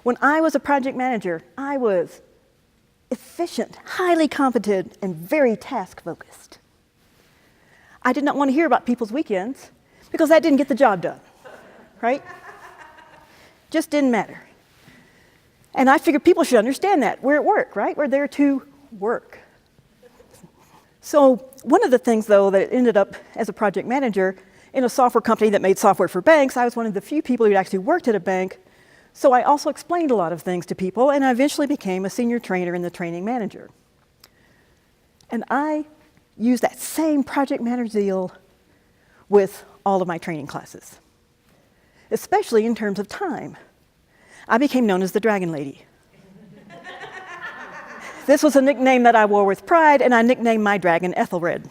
When I was a project manager, I was efficient, highly competent, and very task-focused. I did not want to hear about people's weekends because that didn't get the job done, right? Just didn't matter. And I figured people should understand that. We're at work, right? We're there to work. So one of the things, though, that ended up as a project manager in a software company that made software for banks, I was one of the few people who actually worked at a bank. So I also explained a lot of things to people, and I eventually became a senior trainer and the training manager. And I used that same project manager zeal with all of my training classes, especially in terms of time. I became known as the Dragon Lady. This was a nickname that I wore with pride, and I nicknamed my dragon Ethelred.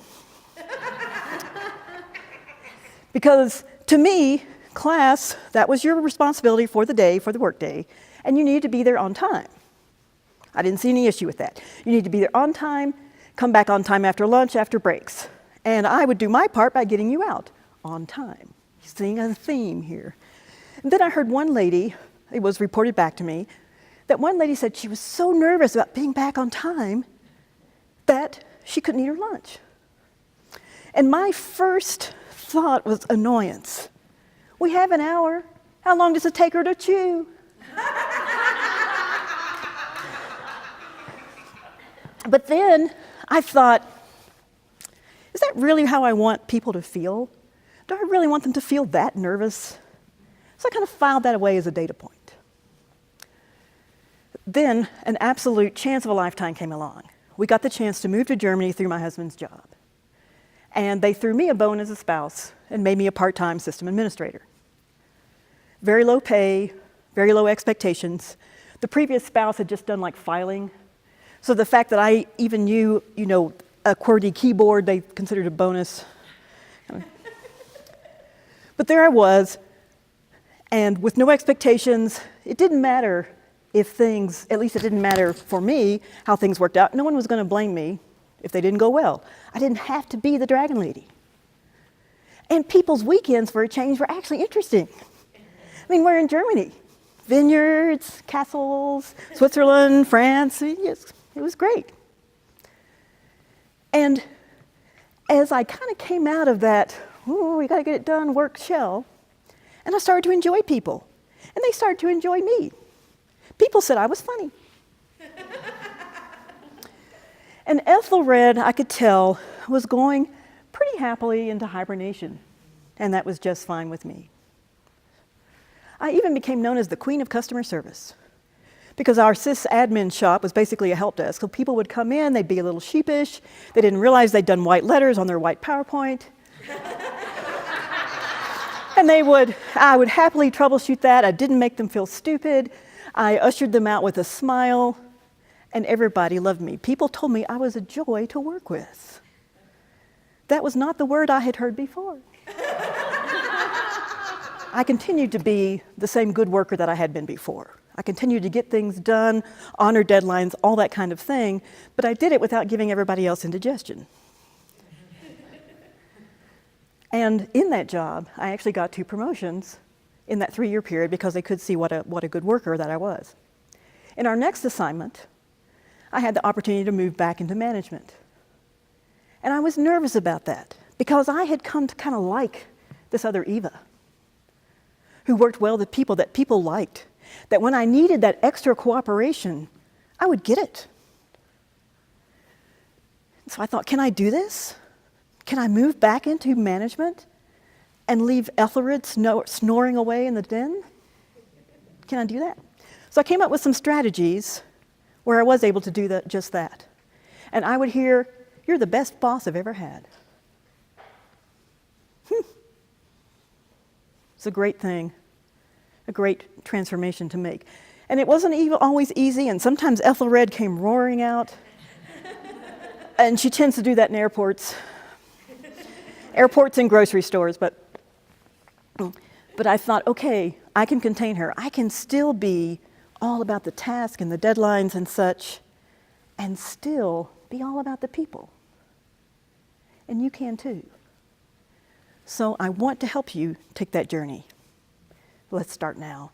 Because to me, class, that was your responsibility for the day, for the workday, and you needed to be there on time. I didn't see any issue with that. You need to be there on time, come back on time after lunch, after breaks. And I would do my part by getting you out on time. Seeing a theme here. And then I heard one lady, it was reported back to me, that one lady said she was so nervous about being back on time that she couldn't eat her lunch. And my first thought was annoyance. We have an hour. How long does it take her to chew? But then I thought, is that really how I want people to feel? Do I really want them to feel that nervous? So I kind of filed that away as a data point. Then an absolute chance of a lifetime came along. We got the chance to move to Germany through my husband's job. And they threw me a bone as a spouse and made me a part-time system administrator. Very low pay, very low expectations. The previous spouse had just done like filing. So the fact that I even knew, a QWERTY keyboard, they considered a bonus. But there I was, and with no expectations, it didn't matter if things, at least it didn't matter for me, how things worked out. No one was going to blame me if they didn't go well. I didn't have to be the Dragon Lady. And people's weekends, for a change, were actually interesting. I mean, we're in Germany. Vineyards, castles, Switzerland, France. It was great. And as I kind of came out of that, we got to get it done, work shell, and I started to enjoy people. And they started to enjoy me. People said I was funny. And Ethelred, I could tell, was going pretty happily into hibernation. And that was just fine with me. I even became known as the Queen of Customer Service, because our sysadmin shop was basically a help desk. So people would come in, they'd be a little sheepish, they didn't realize they'd done white letters on their white PowerPoint. And I would happily troubleshoot that. I didn't make them feel stupid. I ushered them out with a smile, and everybody loved me. People told me I was a joy to work with. That was not the word I had heard before. I continued to be the same good worker that I had been before. I continued to get things done, honor deadlines, all that kind of thing, but I did it without giving everybody else indigestion. And in that job, I actually got 2 promotions in that 3-year period because they could see what a good worker that I was. In our next assignment, I had the opportunity to move back into management. And I was nervous about that because I had come to kind of like this other Eva, who worked well with people that people liked, that when I needed that extra cooperation, I would get it. So I thought, can I do this? Can I move back into management and leave Ethelred snoring away in the den? Can I do that? So I came up with some strategies where I was able to do just that. And I would hear, "You're the best boss I've ever had." It's a great thing, a great transformation to make. And it wasn't even always easy, and sometimes Ethelred came roaring out. And she tends to do that in airports. Airports and grocery stores, but I thought, okay, I can contain her. I can still be all about the task and the deadlines and such, and still be all about the people. And you can too. So I want to help you take that journey. Let's start now.